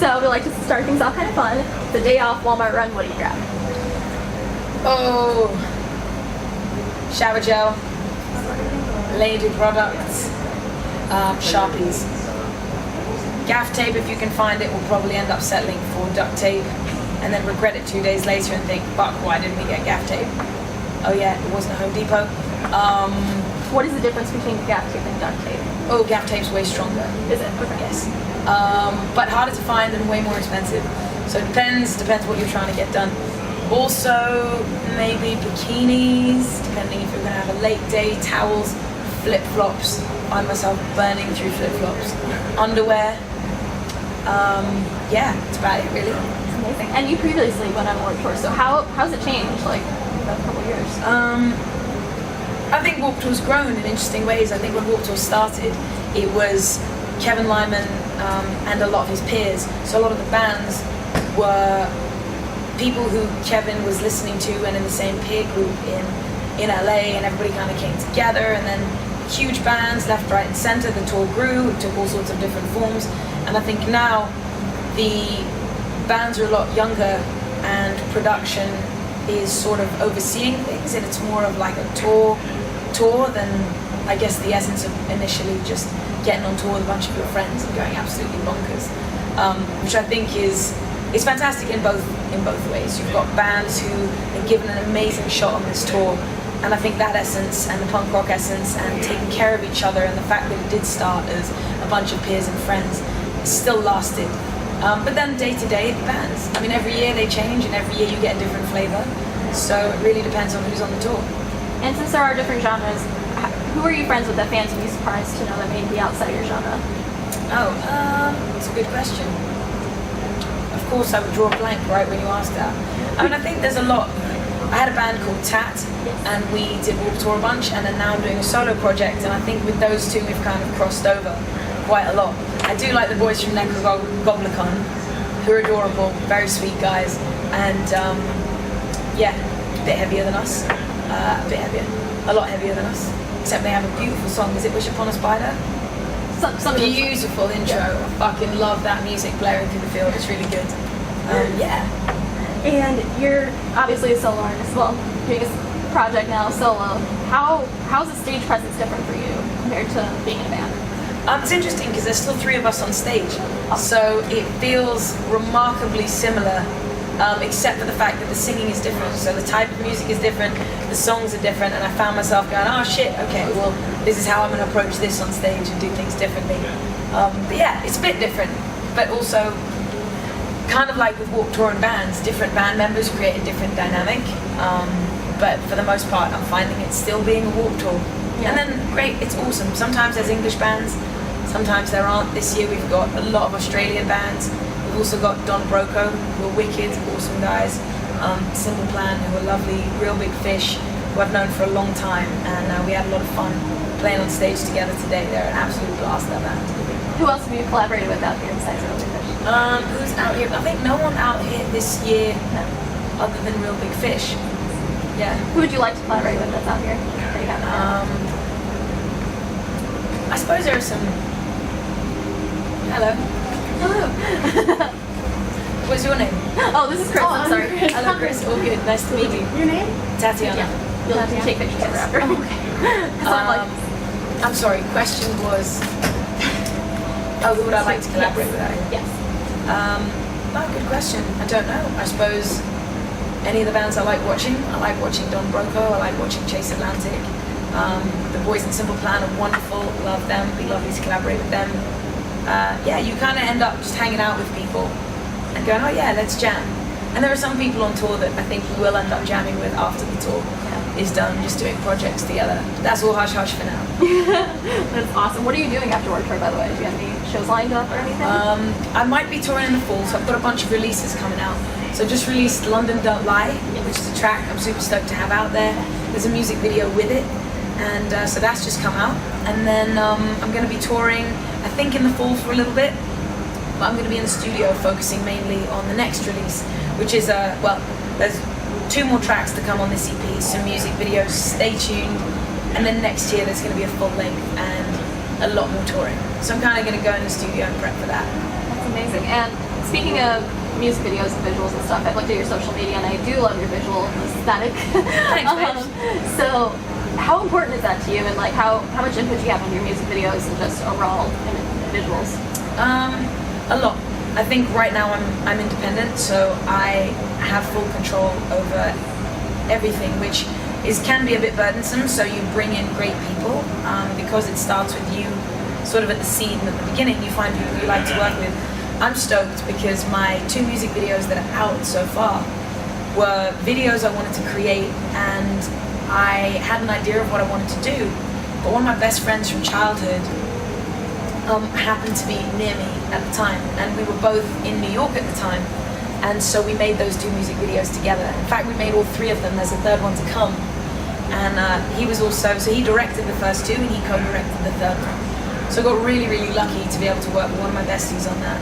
So we like to start things off kind of fun. The day off, Walmart run, what do you grab? Oh, shower gel, lady products, Sharpies. Gaff tape, if you can find it, will probably end up settling for duct tape and then regret it 2 days later and think, fuck, why didn't we get gaff tape? Oh yeah, it wasn't a Home Depot. What is the difference between gaff tape and duct tape? Oh, gaff tape's way stronger. Is it? Okay. Yes. But harder to find and way more expensive. So it depends what you're trying to get done. Also, maybe bikinis, depending if you're going to have a late day, towels, flip-flops. I find myself burning through flip-flops. Underwear. Yeah, that's about it really. That's amazing. And you previously went on a Warped Tour, so how's it changed, like, in a couple of years? I think Warped Tour's grown in interesting ways. I think when Warped Tour started, it was Kevin Lyman and a lot of his peers. So a lot of the bands were people who Kevin was listening to and in the same peer group in LA, and everybody kind of came together, and then huge bands left, right and center. The tour grew, it took all sorts of different forms, and I think now the bands are a lot younger and production is sort of overseeing things, and it's more of like a tour than I guess the essence of initially just getting on tour with a bunch of your friends and going absolutely bonkers, which I think is fantastic in both ways. You've got bands who are given an amazing shot on this tour, and I think that essence and the punk rock essence and taking care of each other and the fact that it did start as a bunch of peers and friends still lasted. But then day to day, the bands. I mean, every year they change, and every year you get a different flavor. So it really depends on who's on the tour. And since there are different genres, who are you friends with that fans would be surprised to know that may be outside your genre? Oh, that's a good question. Of course, I would draw a blank right when you asked that. I mean, I think there's a lot. I had a band called Tat, and we did Warped Tour a bunch, and then now I'm doing a solo project, and I think with those two we've kind of crossed over quite a lot. I do like the boys from Necrogoblicon, who are adorable, very sweet guys, and yeah, a bit heavier than us, a lot heavier than us, except they have a beautiful song. Is it Wish Upon a Spider? Some beautiful intro. I fucking love that music blaring through the field. It's really good. Yeah. And you're obviously a solo artist, well, doing a project now solo. How's the stage presence different for you compared to being in a band? It's interesting because there's still three of us on stage, so it feels remarkably similar, except for the fact that the singing is different. So the type of music is different, the songs are different, and I found myself going, oh shit, okay, well, this is how I'm going to approach this on stage and do things differently. But yeah, it's a bit different, but also kind of like with Warped Tour and bands, different band members create a different dynamic, but for the most part, I'm finding it still being a Warped Tour. Yeah. And then, great, it's awesome. Sometimes there's English bands, sometimes there aren't. This year we've got a lot of Australian bands. We've also got Don Broco, who are wicked, awesome guys. Simple Plan, who are lovely, Real Big Fish, who I've known for a long time, and we had a lot of fun playing on stage together today. They're an absolute blast, that band. Who else have you collaborated with out here besides Real Big Fish? Who's out here? I think no one out here this year other than Real Big Fish. Yeah. Who would you like to collaborate with that's out here? I suppose there are some. Hello. Hello. What's your name? Oh, this is Chris. I'm sorry. Hello, Chris. All good. Nice to meet you. Your name? Tatiana. Yeah. You'll have to take pictures after. Oh, okay. I'm sorry. Question was. Oh, who would I like to collaborate with? Yes. Good question. I don't know. I suppose any of the bands I like watching. I like watching Don Broco. I like watching Chase Atlantic. The boys in Simple Plan are wonderful. Love them. Be lovely to collaborate with them. Yeah, you kind of end up just hanging out with people and going, oh yeah, let's jam. And there are some people on tour that I think we will end up jamming with after the tour is done, just doing projects together. That's all hush hush for now. That's awesome. What are you doing after Warped Tour, by the way? Do you have any shows lined up or anything? I might be touring in the fall, so I've got a bunch of releases coming out. So just released London Don't Lie, which is a track I'm super stoked to have out there. There's a music video with it, and so that's just come out. And then I'm going to be touring, I think in the fall for a little bit, but I'm going to be in the studio focusing mainly on the next release, which is, there's 2 more tracks to come on this EP, some music videos, stay tuned, and then next year there's going to be a full length and a lot more touring. So I'm kind of going to go in the studio and prep for that. That's amazing. And speaking of music videos and visuals and stuff, I've looked at your social media and I do love your visual aesthetic. Thanks, babe. So, how important is that to you, and like how much input do you have on your music videos and just overall visuals? A lot. I think right now I'm independent, so I have full control over everything, which can be a bit burdensome. So you bring in great people because it starts with you, sort of at the seed and at the beginning. You find people you like to work with. I'm stoked because my 2 music videos that are out so far were videos I wanted to create, and I had an idea of what I wanted to do. But one of my best friends from childhood happened to be near me at the time, and we were both in New York at the time, and so we made those 2 music videos together. In fact, we made all 3 of them. There's a third one to come, and he was also, so he directed the first 2 and he co-directed the third one. So I got really, really lucky to be able to work with one of my besties on that,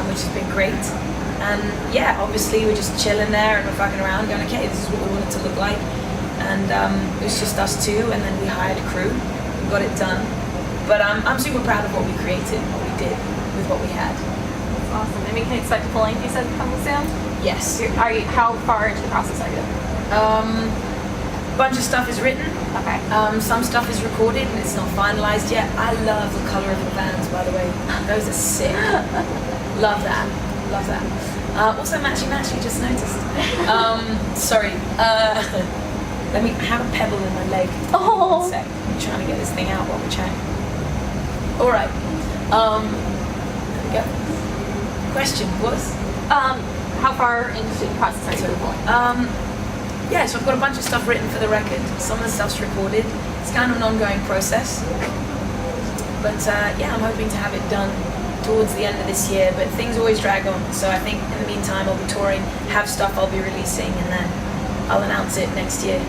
which has been great. And yeah, obviously we're just chilling there and we're fucking around going, okay, this is what we want it to look like. And it was just us 2, and then we hired a crew, we got it done. But I'm super proud of what we created, what we did with what we had. That's awesome. And we can expect a full length, you said, coming soon? Yes. How far into the process are you? Bunch of stuff is written. Okay. Some stuff is recorded and it's not finalized yet. I love the color of the vans, by the way. Those are sick. Love that. Love that. Also matchy, just noticed. Sorry. Let me have a pebble in my leg. Oh. 1 sec. I'm trying to get this thing out while we're chatting. All right. There we go. Question was? How far into the process are you going? Yeah, so I've got a bunch of stuff written for the record. Some of the stuff's recorded. It's kind of an ongoing process. But yeah, I'm hoping to have it done towards the end of this year, but things always drag on. So I think in the meantime I'll be touring, have stuff I'll be releasing, and then I'll announce it next year.